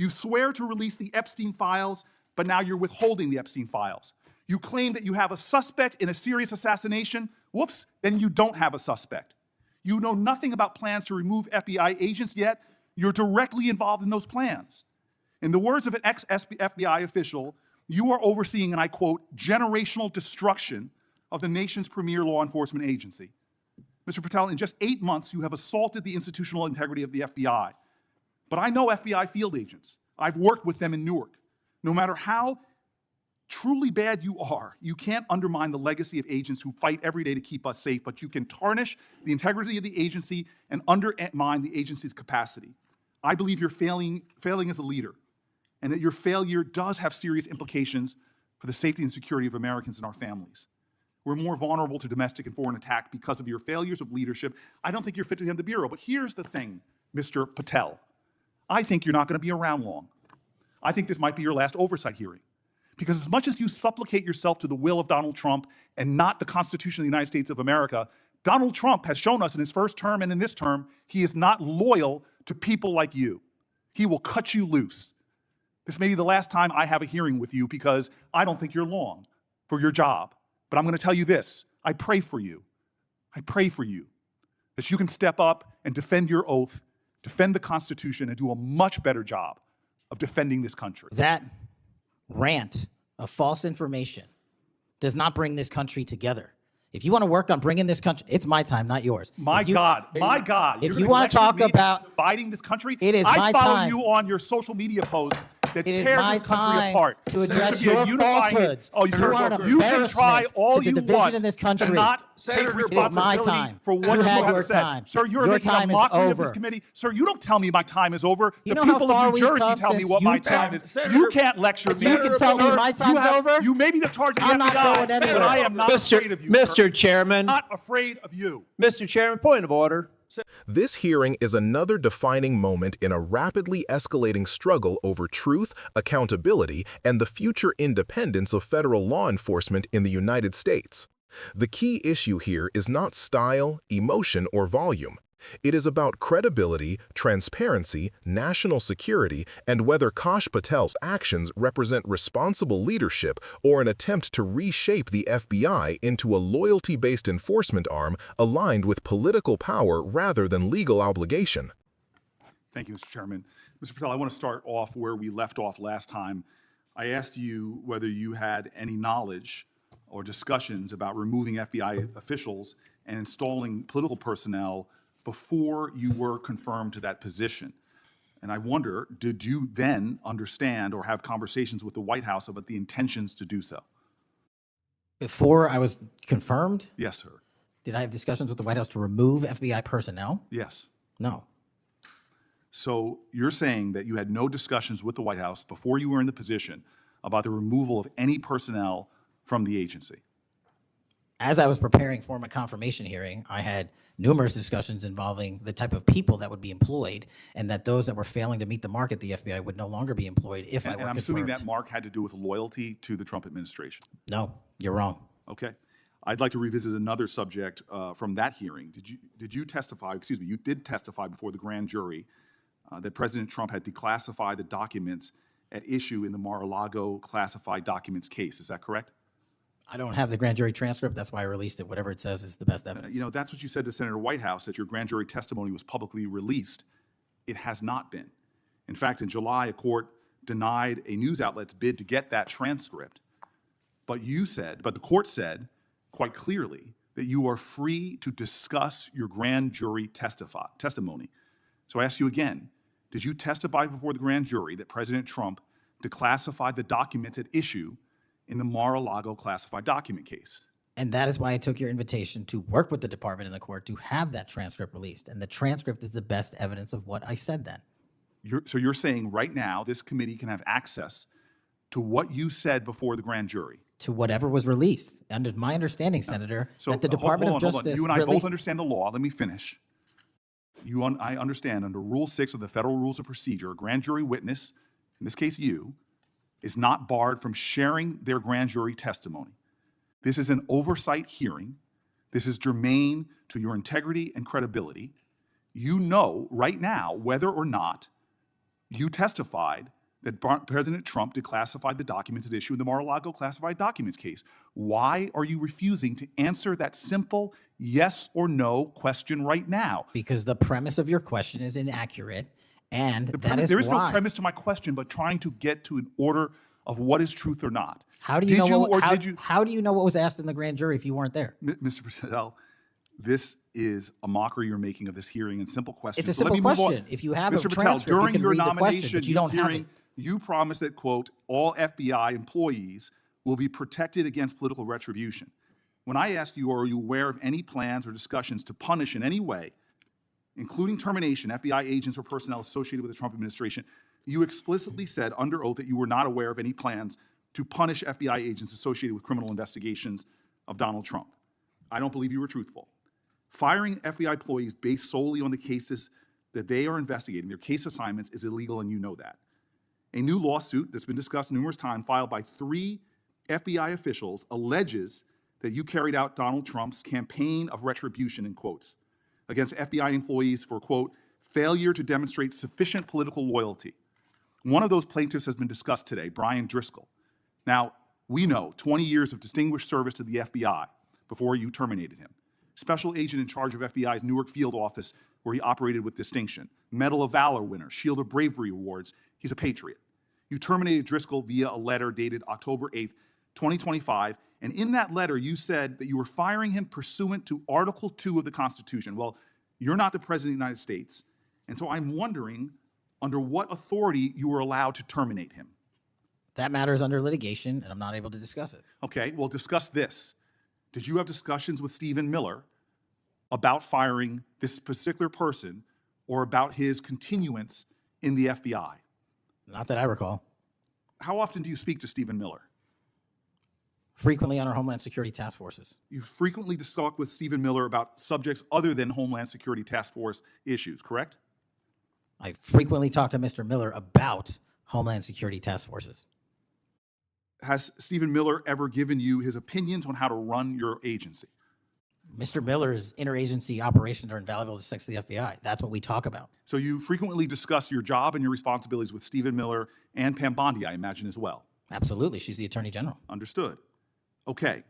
You swear to release the Epstein files, but now you're withholding the Epstein files. You claim that you have a suspect in a serious assassination. Whoops, then you don't have a suspect. You know nothing about plans to remove FBI agents, yet you're directly involved in those plans. In the words of an ex-FBI official, you are overseeing, and I quote, generational destruction of the nation's premier law enforcement agency. Mr. Patel, in just 8 months, you have assaulted the institutional integrity of the FBI. But I know FBI field agents. I've worked with them in Newark. No matter how truly bad you are, you can't undermine the legacy of agents who fight every day to keep us safe, but you can tarnish the integrity of the agency and undermine the agency's capacity. I believe you're failing as a leader, and that your failure does have serious implications for the safety and security of Americans and our families. We're more vulnerable to domestic and foreign attack because of your failures of leadership. I don't think you're fit to head the Bureau, but here's the thing, Mr. Patel. I think you're not going to be around long. I think this might be your last oversight hearing. Because as much as you supplicate yourself to the will of Donald Trump and not the Constitution of the United States of America, Donald Trump has shown us in his first term and in this term, he is not loyal to people like you. He will cut you loose. This may be the last time I have a hearing with you because I don't think you're long for your job. But I'm going to tell you this, I pray for you. I pray for you that you can step up and defend your oath, defend the Constitution, and do a much better job of defending this country. That rant of false information does not bring this country together. If you want to work on bringing this country, it's my time, not yours. My God. If you want to talk about dividing this country, it is my time. I follow you on your social media posts that tear this country apart. To address your falsehoods. Oh, you can try all you want in this country. to not take responsibility for what you have said. Sir, you're making a mockery of this committee. Sir, you don't tell me my time is over. The people of New Jersey tell me what my time is. You can't lecture me. You can tell me my time's over. You may be the charge of the FBI. I'm not going anywhere. But I am not afraid of you. Mr. Chairman. I'm not afraid of you. Mr. Chairman, point of order. This hearing is another defining moment in a rapidly escalating struggle over truth, accountability, and the future independence of federal law enforcement in the United States. The key issue here is not style, emotion, or volume. It is about credibility, transparency, national security, and whether Kash Patel's actions represent responsible leadership or an attempt to reshape the FBI into a loyalty-based enforcement arm aligned with political power rather than legal obligation. Thank you, Mr. Chairman. Mr. Patel, I want to start off where we left off last time. I asked you whether you had any knowledge or discussions about removing FBI officials and installing political personnel before you were confirmed to that position. And I wonder, did you then understand or have conversations with the White House about the intentions to do so? Before I was confirmed? Yes, sir. Did I have discussions with the White House to remove FBI personnel? Yes. No. So you're saying that you had no discussions with the White House before you were in the position about the removal of any personnel from the agency? As I was preparing for my confirmation hearing, I had numerous discussions involving the type of people that would be employed, and that those that were failing to meet the mark at the FBI would no longer be employed if I were confirmed. And I'm assuming that mark had to do with loyalty to the Trump administration. No, you're wrong. Okay. I'd like to revisit another subject from that hearing. Did you testify, excuse me, you did testify before the grand jury that President Trump had declassified the documents at issue in the Mar-a-Lago classified documents case. Is that correct? I don't have the grand jury transcript. That's why I released it. Whatever it says is the best evidence. You know, that's what you said to Senator Whitehouse, that your grand jury testimony was publicly released. It has not been. In fact, in July, a court denied a news outlet's bid to get that transcript. But the court said quite clearly that you are free to discuss your grand jury testimony. So I ask you again, did you testify before the grand jury that President Trump declassified the documents at issue in the Mar-a-Lago classified document case? And that is why I took your invitation to work with the department and the court to have that transcript released. And the transcript is the best evidence of what I said then. So you're saying right now this committee can have access to what you said before the grand jury? To whatever was released. Under my understanding, Senator, that the Department of Justice You and I both understand the law. Let me finish. I understand under Rule 6 of the Federal Rules of Procedure, a grand jury witness, in this case you, is not barred from sharing their grand jury testimony. This is an oversight hearing. This is germane to your integrity and credibility. You know right now whether or not You testified that President Trump declassified the documents at issue in the Mar-a-Lago classified documents case. Why are you refusing to answer that simple yes or no question right now? Because the premise of your question is inaccurate, and There is no premise to my question, but trying to get to an order of what is truth or not. How do you How do you know what was asked in the grand jury if you weren't there? Mr. Patel, this is a mockery you're making of this hearing and simple questions. It's a simple question. If you have Mr. a Patel, transcript, during you can your read the question, nomination but you don't have hearing, it. you promised that, quote, all FBI employees will be protected against political retribution. When I ask you, are you aware of any plans or discussions to punish in any way, including termination, FBI agents or personnel associated with the Trump administration, you explicitly said under oath that you were not aware of any plans to punish FBI agents associated with criminal investigations of Donald Trump. I don't believe you were truthful. Firing FBI employees based solely on the cases that they are investigating, their case assignments, is illegal, and you know that. A new lawsuit that's been discussed numerous times, filed by 3 FBI officials, alleges that you carried out Donald Trump's campaign of retribution, in quotes, against FBI employees for, quote, failure to demonstrate sufficient political loyalty. One of those plaintiffs has been discussed today, Brian Driscoll. Now, we know 20 years of distinguished service to the FBI before you terminated him. Special agent in charge of FBI's Newark field office, where he operated with distinction. Medal of Valor winner, Shield of Bravery awards. He's a patriot. You terminated Driscoll via a letter dated October 8th, 2025, and in that letter you said that you were firing him pursuant to Article 2 of the Constitution. Well, you're not the President of the United States, and so I'm wondering under what authority you were allowed to terminate him. That matter is under litigation, and I'm not able to discuss it. Okay, well, discuss this. Did you have discussions with Stephen Miller about firing this particular person or about his continuance in the FBI? Not that I recall. How often do you speak to Stephen Miller? Frequently on our Homeland Security task forces. You frequently talk with Stephen Miller about subjects other than Homeland Security task force issues, correct? I frequently talk to Mr. Miller about Homeland Security task forces. Has Stephen Miller ever given you his opinions on how to run your agency? Mr. Miller's interagency operations are invaluable to the FBI. That's what we talk about. So you frequently discuss your job and your responsibilities with Stephen Miller and Pam Bondi, I imagine, as well. Absolutely. She's the Attorney General. Understood. Okay.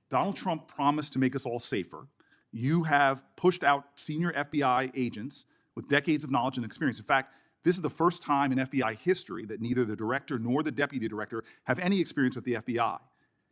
Donald Trump promised to make us all safer. You have pushed out senior FBI agents with decades of knowledge and experience. In fact, this is the first time in FBI history that neither the director nor the deputy director have any experience with the FBI.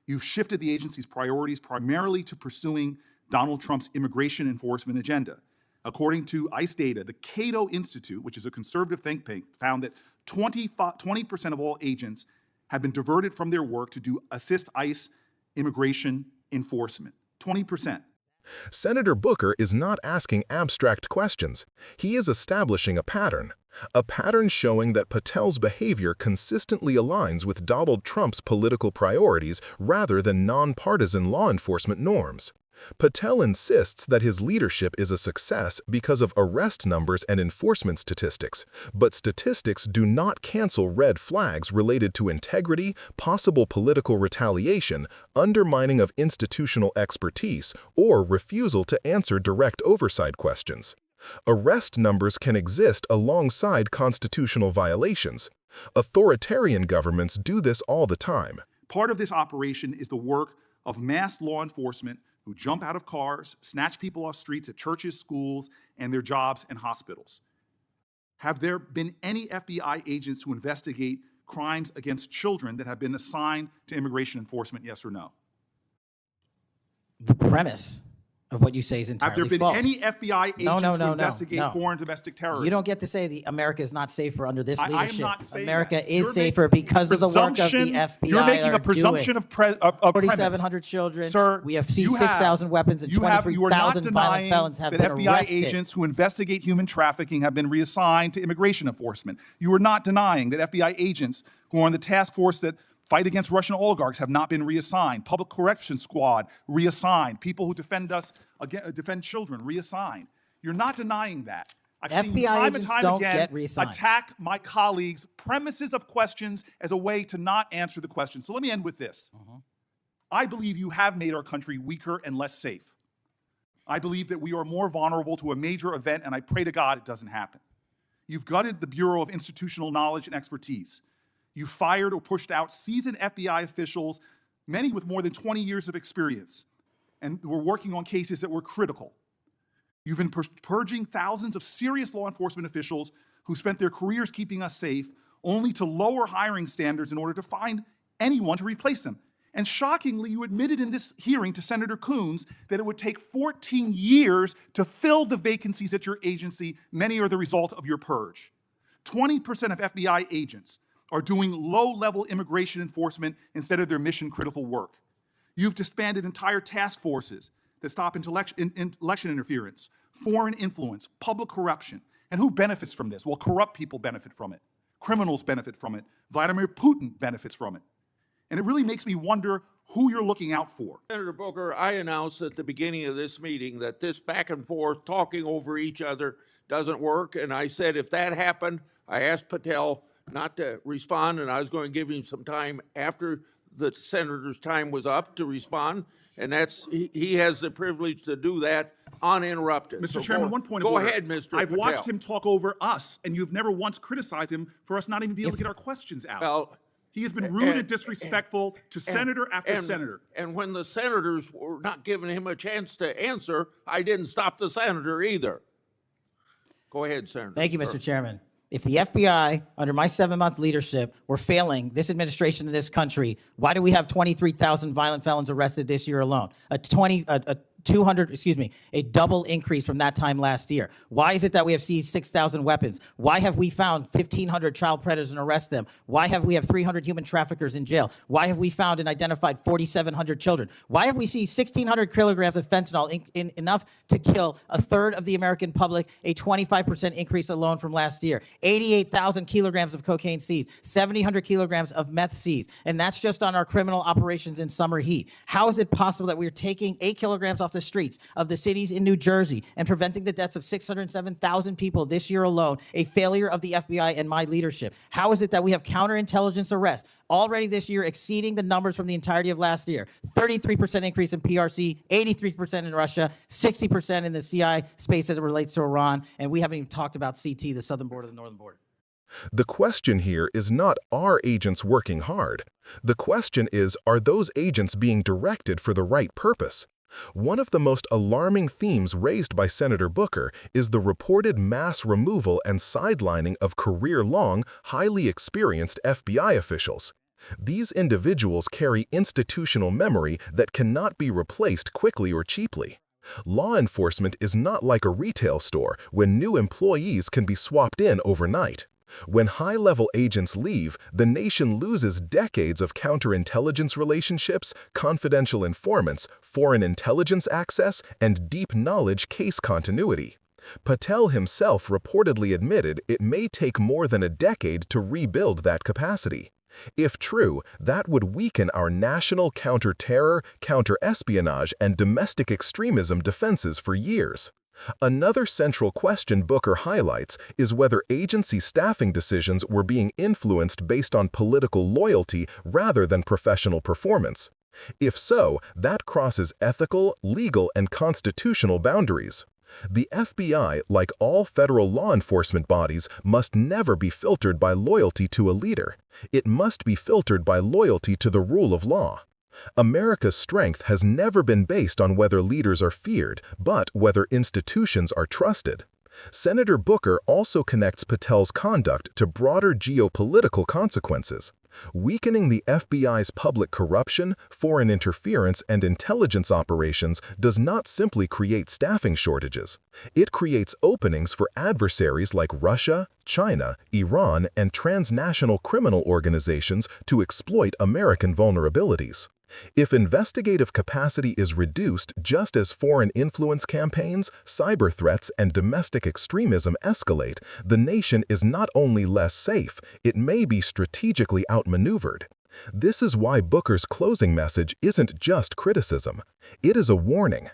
You've shifted the agency's priorities primarily to pursuing Donald Trump's immigration enforcement agenda. According to ICE data, the Cato Institute, which is a conservative think tank, found that 20% of all agents have been diverted from their work to assist ICE immigration enforcement. 20%. Senator Booker is not asking abstract questions. He is establishing a pattern showing that Patel's behavior consistently aligns with Donald Trump's political priorities rather than nonpartisan law enforcement norms. Patel insists that his leadership is a success because of arrest numbers and enforcement statistics, but statistics do not cancel red flags related to integrity, possible political retaliation, undermining of institutional expertise, or refusal to answer direct oversight questions. Arrest numbers can exist alongside constitutional violations. Authoritarian governments do this all the time. Part of this operation is the work of mass law enforcement who jump out of cars, snatch people off streets at churches, schools, and their jobs and hospitals. Have there been any FBI agents who investigate crimes against children that have been assigned to immigration enforcement, yes or no? The premise of what you say is entirely false. Have there been any FBI agents who investigate no. foreign domestic terrorism? You don't get to say America is not safer under this leadership. I am not saying America that. is safer because of the work of the FBI. You're making a presumption of premise. 4,700 children. Sir, we have seized 6,000 weapons and 23,000 violent felons have been FBI arrested. Agents who investigate human trafficking have been reassigned to immigration enforcement. You are not denying that FBI agents who are on the task force that fight against Russian oligarchs have not been reassigned. Public Correction Squad reassigned. People who defend children reassigned. You're not denying that. I've seen FBI time and agents time don't again get reassigned. attack my colleagues' premises of questions as a way to not answer the question. So let me end with this. I believe you have made our country weaker and less safe. I believe that we are more vulnerable to a major event, and I pray to God it doesn't happen. You've gutted the Bureau of Institutional Knowledge and Expertise. You fired or pushed out seasoned FBI officials, many with more than 20 years of experience, and were working on cases that were critical. You've been purging thousands of serious law enforcement officials who spent their careers keeping us safe, only to lower hiring standards in order to find anyone to replace them. And shockingly, you admitted in this hearing to Senator Coons that it would take 14 years to fill the vacancies at your agency. Many are the result of your purge. 20% of FBI agents are doing low-level immigration enforcement instead of their mission-critical work. You've disbanded entire task forces that stop election interference, foreign influence, public corruption. And who benefits from this? Well, corrupt people benefit from it. Criminals benefit from it. Vladimir Putin benefits from it. And it really makes me wonder who you're looking out for. Senator Booker, I announced at the beginning of this meeting that this back and forth, talking over each other, doesn't work. And I said if that happened, I asked Patel not to respond, and I was going to give him some time after the senator's time was up to respond. And he has the privilege to do that uninterrupted. Mr. Chairman, one point of go order. ahead, Mr. I've Patel. watched him talk over us, and you've never once criticized him for us not even being able to get our questions out. Well, he has been rude and disrespectful to senator after senator. And when the senators were not giving him a chance to answer, I didn't stop the senator either. Go ahead, Senator. Thank you, Mr. Chairman. If the FBI, under my 7-month leadership, were failing this administration in this country, why do we have 23,000 violent felons arrested this year alone? A double increase from that time last year. Why is it that we have seized 6,000 weapons? Why have we found 1,500 child predators and arrested them? Why have we 300 human traffickers in jail? Why have we found and identified 4,700 children? Why have we seized 1,600 kilograms of fentanyl, enough to kill a third of the American public, a 25% increase alone from last year? 88,000 kilograms of cocaine seized, 7,000 kilograms of meth seized, and that's just on our criminal operations in summer heat. How is it possible that we're taking 8 kilograms off the streets of the cities in New Jersey and preventing the deaths of 607,000 people this year alone, a failure of the FBI and my leadership? How is it that we have counterintelligence arrests already this year exceeding the numbers from the entirety of last year? 33% increase in PRC, 83% in Russia, 60% in the CI space as it relates to Iran, and we haven't even talked about CT, the southern border, the northern border. The question here is not, are agents working hard? The question is, are those agents being directed for the right purpose? One of the most alarming themes raised by Senator Booker is the reported mass removal and sidelining of career-long, highly experienced FBI officials. These individuals carry institutional memory that cannot be replaced quickly or cheaply. Law enforcement is not like a retail store when new employees can be swapped in overnight. When high-level agents leave, the nation loses decades of counterintelligence relationships, confidential informants, foreign intelligence access, and deep knowledge case continuity. Patel himself reportedly admitted it may take more than a decade to rebuild that capacity. If true, that would weaken our national counter-terror, counter-espionage, and domestic extremism defenses for years. Another central question Booker highlights is whether agency staffing decisions were being influenced based on political loyalty rather than professional performance. If so, that crosses ethical, legal, and constitutional boundaries. The FBI, like all federal law enforcement bodies, must never be filtered by loyalty to a leader. It must be filtered by loyalty to the rule of law. America's strength has never been based on whether leaders are feared, but whether institutions are trusted. Senator Booker also connects Patel's conduct to broader geopolitical consequences. Weakening the FBI's public corruption, foreign interference, and intelligence operations does not simply create staffing shortages. It creates openings for adversaries like Russia, China, Iran, and transnational criminal organizations to exploit American vulnerabilities. If investigative capacity is reduced just as foreign influence campaigns, cyber threats, and domestic extremism escalate, the nation is not only less safe, it may be strategically outmaneuvered. This is why Booker's closing message isn't just criticism. It is a warning.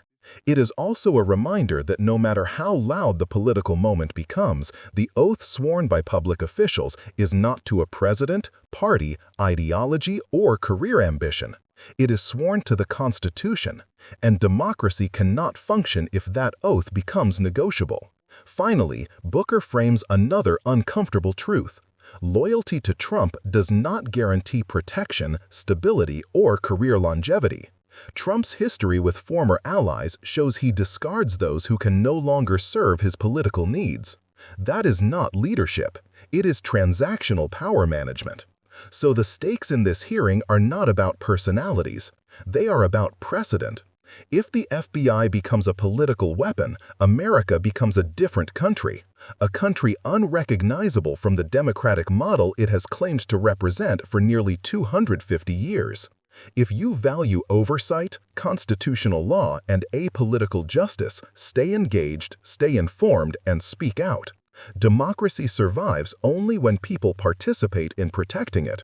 It is also a reminder that no matter how loud the political moment becomes, the oath sworn by public officials is not to a president, party, ideology, or career ambition. It is sworn to the Constitution, and democracy cannot function if that oath becomes negotiable. Finally, Booker frames another uncomfortable truth. Loyalty to Trump does not guarantee protection, stability, or career longevity. Trump's history with former allies shows he discards those who can no longer serve his political needs. That is not leadership. It is transactional power management. So the stakes in this hearing are not about personalities. They are about precedent. If the FBI becomes a political weapon, America becomes a different country, a country unrecognizable from the democratic model it has claimed to represent for nearly 250 years. If you value oversight, constitutional law, and apolitical justice, stay engaged, stay informed, and speak out. Democracy survives only when people participate in protecting it.